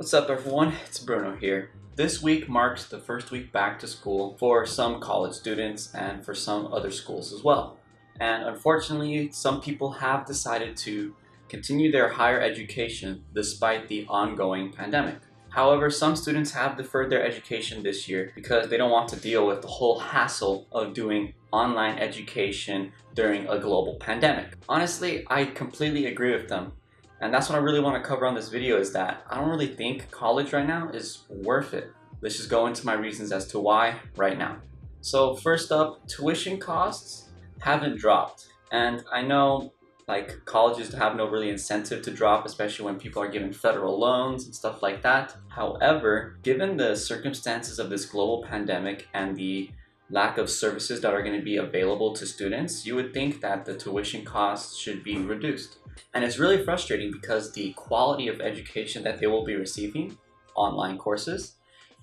What's up everyone, it's Bruno here. This week marks the first week back to school for some college students and for some other schools as well. And unfortunately, some people have decided to continue their higher education despite the ongoing pandemic. However, some students have deferred their education this year because they don't want to deal with the whole hassle of doing online education during a global pandemic. Honestly, I completely agree with them. And that's what I really want to cover on this video, is that I don't really think college right now is worth it. Let's just go into my reasons as to why right now. So first up, tuition costs haven't dropped. And I know colleges have no really incentive to drop, especially when people are given federal loans and stuff like that. However, given the circumstances of this global pandemic and the lack of services that are going to be available to students, you would think that the tuition costs should be reduced. And it's really frustrating because the quality of education that they will be receiving, online courses,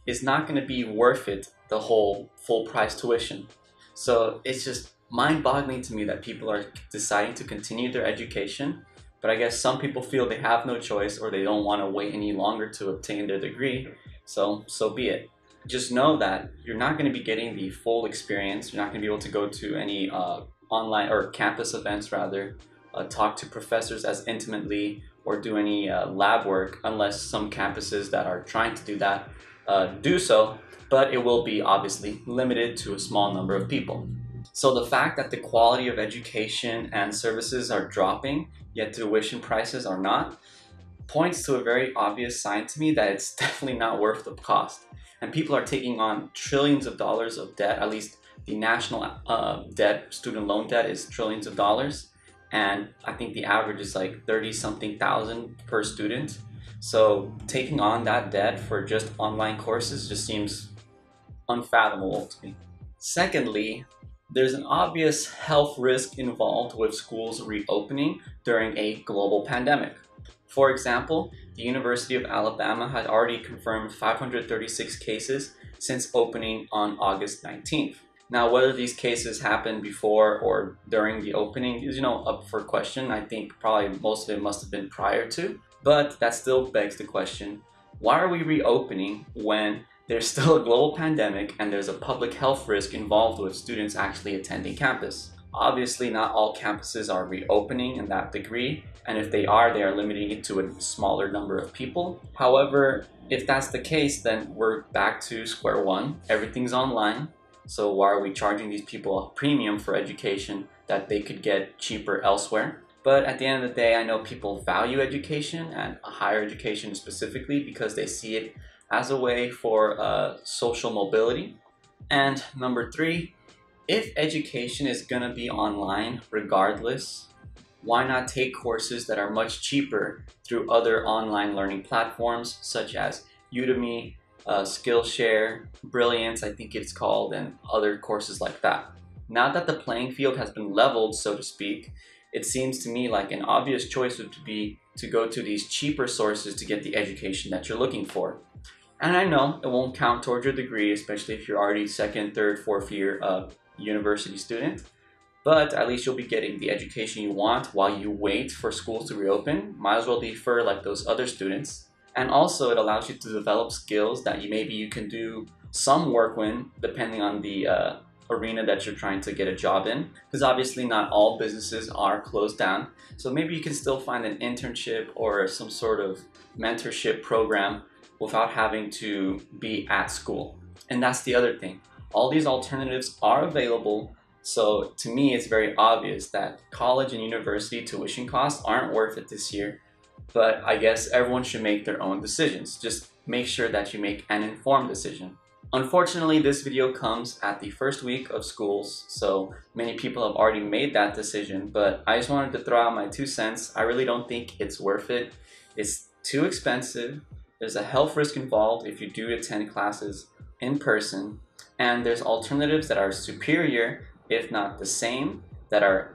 is not going to be worth it, the whole full price tuition. So it's just mind-boggling to me that people are deciding to continue their education, but I guess some people feel they have no choice or they don't want to wait any longer to obtain their degree, so be it. Just know that you're not going to be getting the full experience. You're not going to be able to go to any online or campus events rather, talk to professors as intimately, or do any lab work, unless some campuses that are trying to do that do so, but it will be obviously limited to a small number of people. So the fact that the quality of education and services are dropping, yet tuition prices are not, points to a very obvious sign to me that it's definitely not worth the cost. And people are taking on trillions of dollars of debt. At least the national debt, student loan debt, is trillions of dollars. And I think the average is like 30-something thousand per student. So taking on that debt for just online courses just seems unfathomable to me. Secondly, there's an obvious health risk involved with schools reopening during a global pandemic. For example, the University of Alabama had already confirmed 536 cases since opening on August 19th. Now, whether these cases happened before or during the opening is, up for question. I think probably most of it must have been prior to, but that still begs the question, why are we reopening when there's still a global pandemic and there's a public health risk involved with students actually attending campus? Obviously, not all campuses are reopening in that degree, and if they are limiting it to a smaller number of people. However, if that's the case, then we're back to square one. Everything's online. So why are we charging these people a premium for education that they could get cheaper elsewhere? But at the end of the day, I know people value education, and higher education specifically, because they see it as a way for social mobility. And number three, if education is gonna be online regardless, why not take courses that are much cheaper through other online learning platforms such as Udemy, Skillshare, Brilliance, I think it's called, and other courses like that. Now that the playing field has been leveled, so to speak, it seems to me like an obvious choice would be to go to these cheaper sources to get the education that you're looking for. And I know it won't count towards your degree, especially if you're already second, third, fourth year university student, but at least you'll be getting the education you want while you wait for schools to reopen. Might as well defer like those other students. And also it allows you to develop skills that maybe you can do some work in, depending on the arena that you're trying to get a job in, because obviously not all businesses are closed down. So maybe you can still find an internship or some sort of mentorship program without having to be at school. And that's the other thing. All these alternatives are available. So to me, it's very obvious that college and university tuition costs aren't worth it this year. But I guess everyone should make their own decisions. Just make sure that you make an informed decision. Unfortunately, this video comes at the first week of schools, so many people have already made that decision, but I just wanted to throw out my 2 cents. I really don't think it's worth it. It's too expensive. There's a health risk involved if you do attend classes in person, and there's alternatives that are superior, if not the same, that are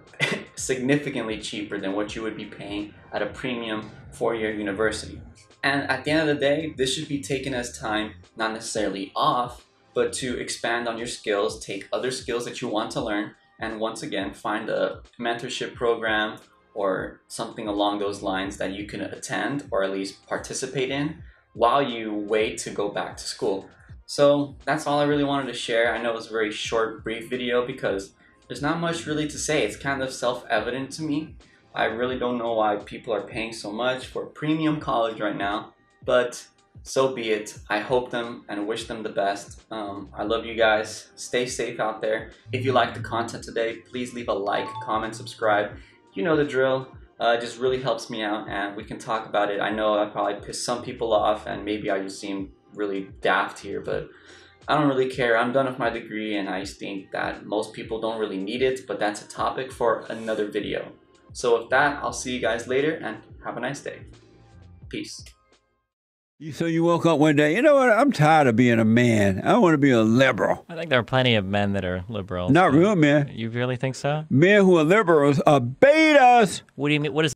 significantly cheaper than what you would be paying at a premium four-year university. And at the end of the day, this should be taken as time, not necessarily off, but to expand on your skills, take other skills that you want to learn, and once again, find a mentorship program or something along those lines that you can attend or at least participate in, while you wait to go back to school. So that's all I really wanted to share. I know it was a very short, brief video because there's not much really to say. It's kind of self-evident to me. I really don't know why people are paying so much for premium college right now, but so be it. I hope them and wish them the best. I love you guys. Stay safe out there. If you like the content today, please leave a like, comment, subscribe. You know the drill. It just really helps me out and we can talk about it. I know I probably pissed some people off and maybe I just seem really daft here, but I don't really care. I'm done with my degree and I think that most people don't really need it, but that's a topic for another video. So with that, I'll see you guys later and have a nice day. Peace. So you woke up one day, you know what, I'm tired of being a man. I want to be a liberal. I think there are plenty of men that are liberals. Not real men. You really think so? Men who are liberals are betas. What do you mean? What is